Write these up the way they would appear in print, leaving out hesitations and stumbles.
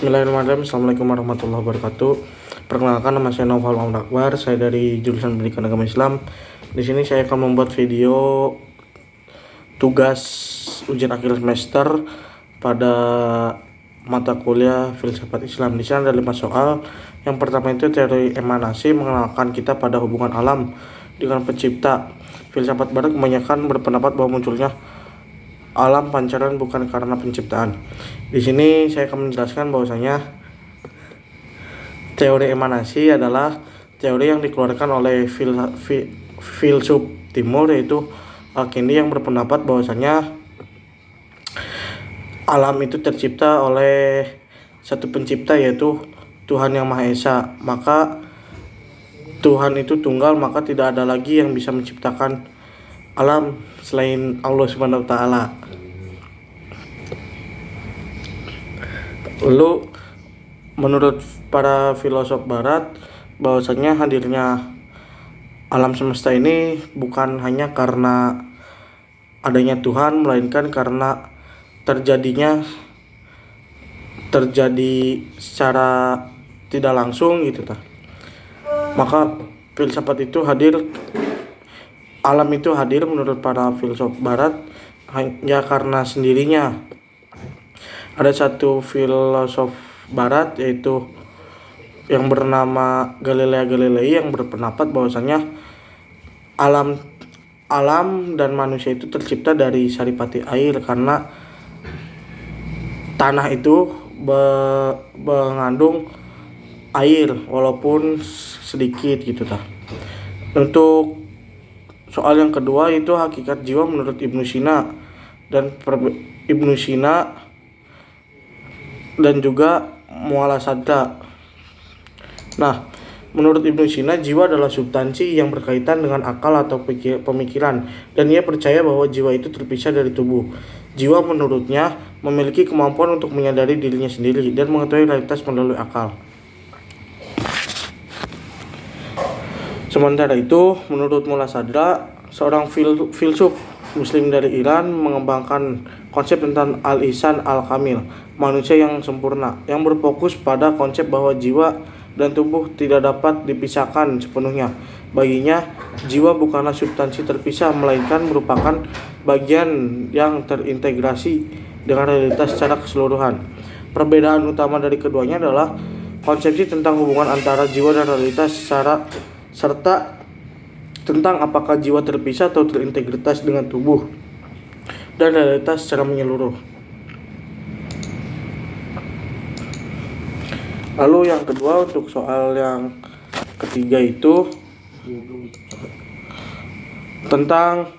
Bismillahirrahmanirrahim. Assalamualaikum warahmatullahi wabarakatuh. Perkenalkan, nama saya Naufal Muhammad Akbar. Saya dari jurusan Pendidikan Agama Islam. Di sini saya akan membuat video tugas ujian akhir semester pada mata kuliah Filsafat Islam. Di sini ada 5 soal. Yang pertama itu teori emanasi, mengenalkan kita pada hubungan alam dengan pencipta. Filsafat Barat kebanyakan berpendapat bahwa munculnya alam pancaran bukan karena penciptaan. Di sini saya akan menjelaskan bahwasanya teori emanasi adalah teori yang dikeluarkan oleh filsuf Timur, yaitu Al-Kindi, yang berpendapat bahwasanya alam itu tercipta oleh satu pencipta, yaitu Tuhan Yang Maha Esa. Maka Tuhan itu tunggal, maka tidak ada lagi yang bisa menciptakan alam selain Allah Subhanahu wa taala. Lalu menurut para filosof barat, bahwasanya hadirnya alam semesta ini bukan hanya karena adanya Tuhan, melainkan karena terjadi secara tidak langsung gitu ta. Maka filsafat itu hadir, alam itu hadir menurut para filsuf barat hanya karena sendirinya. Ada satu filosof barat, yaitu yang bernama Galileo Galilei, yang berpendapat bahwasanya alam dan manusia itu tercipta dari saripati air, karena tanah itu mengandung air walaupun sedikit gitu ta. Untuk soal yang kedua itu hakikat jiwa menurut Ibnu Sina dan juga Mualla Sadra. Nah, menurut Ibnu Sina, jiwa adalah substansi yang berkaitan dengan akal atau pemikiran, dan ia percaya bahwa jiwa itu terpisah dari tubuh. Jiwa menurutnya memiliki kemampuan untuk menyadari dirinya sendiri dan mengetahui realitas melalui akal. Sementara itu, menurut Mualla Sadra, seorang filsuf Muslim dari Iran, mengembangkan konsep tentang al-ihsan al-kamil, manusia yang sempurna, yang berfokus pada konsep bahwa jiwa dan tubuh tidak dapat dipisahkan sepenuhnya. Baginya, jiwa bukanlah substansi terpisah, melainkan merupakan bagian yang terintegrasi dengan realitas secara keseluruhan. Perbedaan utama dari keduanya adalah konsepsi tentang hubungan antara jiwa dan realitas serta tentang apakah jiwa terpisah atau terintegritas dengan tubuh dan realitas secara menyeluruh. Lalu yang kedua, untuk soal yang ketiga itu tentang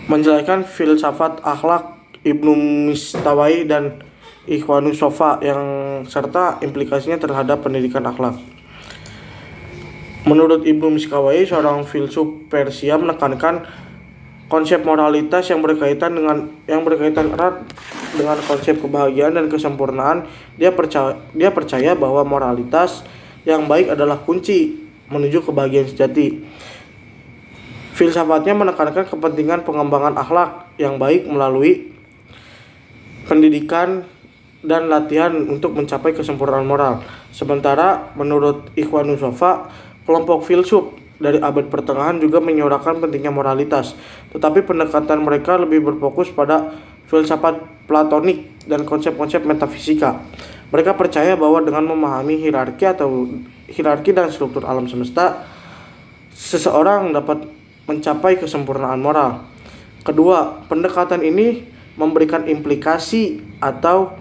menjelaskan filsafat akhlak Ibnu Mistawai dan Ikhwanus Sofa, yang serta implikasinya terhadap pendidikan akhlak. Menurut Ibnu Miskawai, seorang filsuf Persia, menekankan konsep moralitas yang berkaitan erat dengan konsep kebahagiaan dan kesempurnaan. Dia percaya bahwa moralitas yang baik adalah kunci menuju kebahagiaan sejati. Filsafatnya menekankan kepentingan pengembangan akhlak yang baik melalui pendidikan dan latihan untuk mencapai kesempurnaan moral. Sementara menurut Ikhwanus Sofa, kelompok filsuf dari abad pertengahan juga menyuarakan pentingnya moralitas, tetapi pendekatan mereka lebih berfokus pada filsafat platonik dan konsep-konsep metafisika. Mereka percaya bahwa dengan memahami hierarki dan struktur alam semesta, seseorang dapat mencapai kesempurnaan moral. Kedua, pendekatan ini memberikan implikasi atau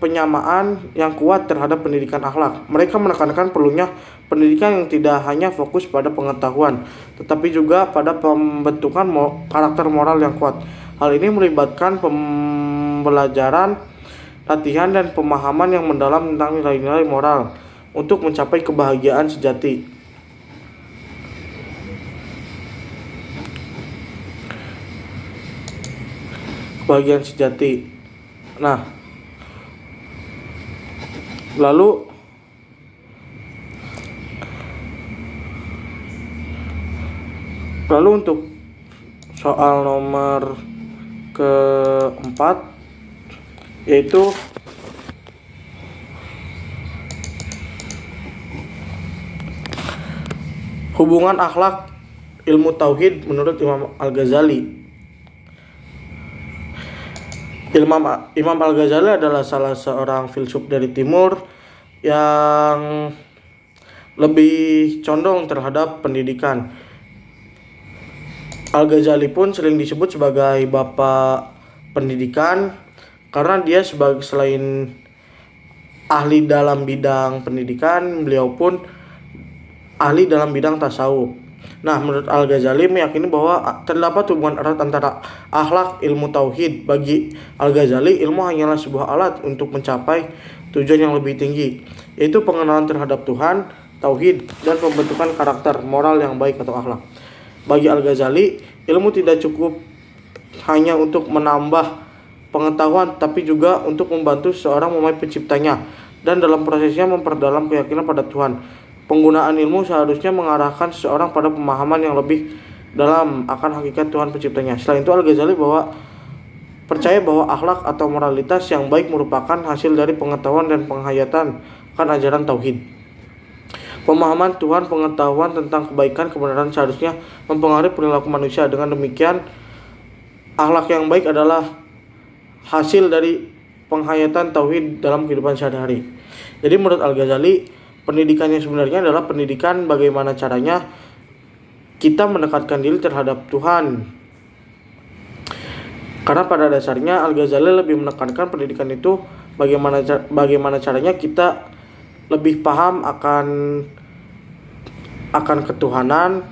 penyamaan yang kuat terhadap pendidikan akhlak. Mereka menekankan perlunya pendidikan yang tidak hanya fokus pada pengetahuan, tetapi juga pada pembentukan karakter moral yang kuat. Hal ini melibatkan pembelajaran, latihan, dan pemahaman yang mendalam tentang nilai-nilai moral untuk mencapai kebahagiaan sejati. Nah, lalu untuk soal nomor keempat, yaitu hubungan akhlak ilmu tauhid menurut Imam Al-Ghazali. Imam Al-Ghazali adalah salah seorang filsuf dari timur yang lebih condong terhadap pendidikan. Al-Ghazali pun sering disebut sebagai bapak pendidikan karena dia selain ahli dalam bidang pendidikan, beliau pun ahli dalam bidang tasawuf. Nah, menurut Al-Ghazali meyakini bahwa terdapat hubungan erat antara akhlak ilmu tauhid. Bagi Al-Ghazali, ilmu hanyalah sebuah alat untuk mencapai tujuan yang lebih tinggi, yaitu pengenalan terhadap Tuhan, tauhid, dan pembentukan karakter moral yang baik atau akhlak. Bagi Al-Ghazali, ilmu tidak cukup hanya untuk menambah pengetahuan, tapi juga untuk membantu seorang memahami penciptanya dan dalam prosesnya memperdalam keyakinan pada Tuhan. Penggunaan ilmu seharusnya mengarahkan seseorang pada pemahaman yang lebih dalam akan hakikat Tuhan penciptanya. Selain itu, Al-Ghazali percaya bahwa akhlak atau moralitas yang baik merupakan hasil dari pengetahuan dan penghayatan akan ajaran tauhid. Pemahaman Tuhan, pengetahuan tentang kebaikan, kebenaran seharusnya mempengaruhi perilaku manusia. Dengan demikian, akhlak yang baik adalah hasil dari penghayatan tauhid dalam kehidupan sehari-hari. Jadi menurut Al-Ghazali, pendidikan yang sebenarnya adalah pendidikan bagaimana caranya kita mendekatkan diri terhadap Tuhan. Karena pada dasarnya Al-Ghazali lebih menekankan pendidikan itu bagaimana caranya kita lebih paham akan ketuhanan.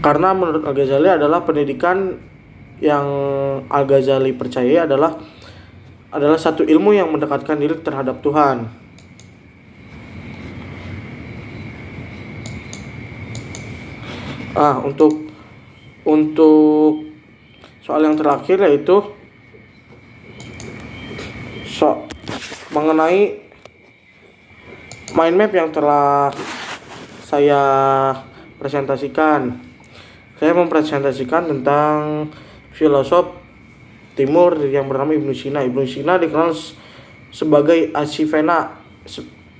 Karena menurut Al-Ghazali adalah pendidikan yang Al-Ghazali percaya adalah satu ilmu yang mendekatkan diri terhadap Tuhan. Untuk soal yang terakhir yaitu mengenai mind map yang telah saya presentasikan. Saya mempresentasikan tentang filosof timur yang bernama Ibnu Sina. Ibnu Sina dikenal sebagai Asyifena,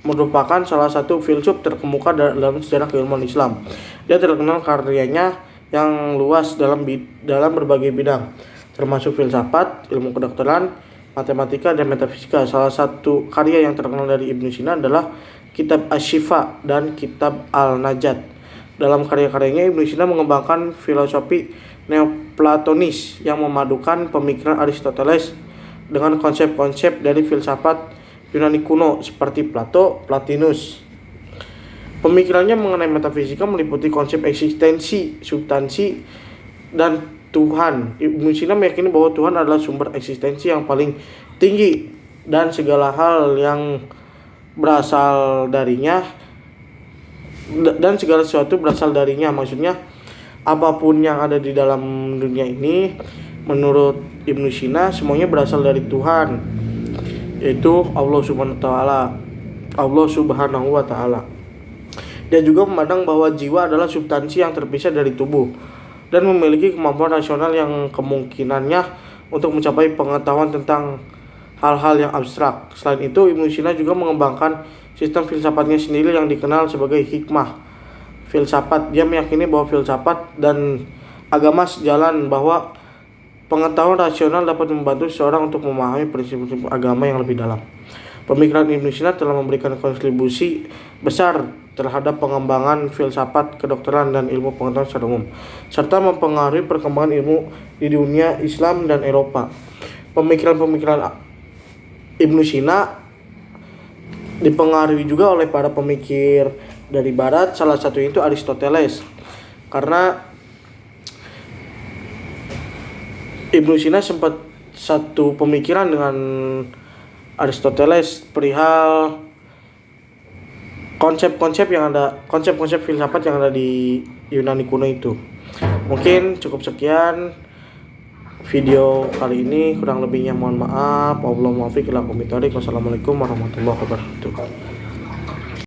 merupakan salah satu filsuf terkemuka dalam sejarah keilmuan Islam. Dia terkenal karyanya yang luas dalam berbagai bidang, termasuk filsafat, ilmu kedokteran, matematika, dan metafisika. Salah satu karya yang terkenal dari Ibnu Sina adalah Kitab Asy-Syifa dan Kitab Al-Najat. Dalam karya-karyanya, Ibnu Sina mengembangkan filosofi Neoplatonis yang memadukan pemikiran Aristoteles dengan konsep-konsep dari filsafat Yunani kuno seperti Plato, Plotinus. Pemikirannya mengenai metafisika meliputi konsep eksistensi, substansi, dan Tuhan. Ibnu Sina meyakini bahwa Tuhan adalah sumber eksistensi yang paling tinggi dan segala hal yang berasal darinya dan segala sesuatu berasal darinya. Maksudnya apapun yang ada di dalam dunia ini menurut Ibnu Sina semuanya berasal dari Tuhan, yaitu Allah Subhanahu wa Ta'ala. Dia juga memandang bahwa jiwa adalah substansi yang terpisah dari tubuh dan memiliki kemampuan rasional yang kemungkinannya untuk mencapai pengetahuan tentang hal-hal yang abstrak. Selain itu, Ibnu Sina juga mengembangkan sistem filsafatnya sendiri yang dikenal sebagai hikmah filsafat. Dia meyakini bahwa filsafat dan agama sejalan, bahwa pengetahuan rasional dapat membantu seseorang untuk memahami prinsip-prinsip agama yang lebih dalam. Pemikiran Ibnu Sina telah memberikan kontribusi besar terhadap pengembangan filsafat, kedokteran, dan ilmu pengetahuan secara umum, serta mempengaruhi perkembangan ilmu di dunia Islam dan Eropa. Pemikiran-pemikiran Ibnu Sina dipengaruhi juga oleh para pemikir dari Barat, salah satunya itu Aristoteles. Karena Ibnu Sina sempat satu pemikiran dengan Aristoteles perihal konsep-konsep filsafat yang ada di Yunani kuno itu. Mungkin cukup sekian video kali ini, kurang lebihnya mohon maaf. Wassalamualaikum warahmatullahi wabarakatuh.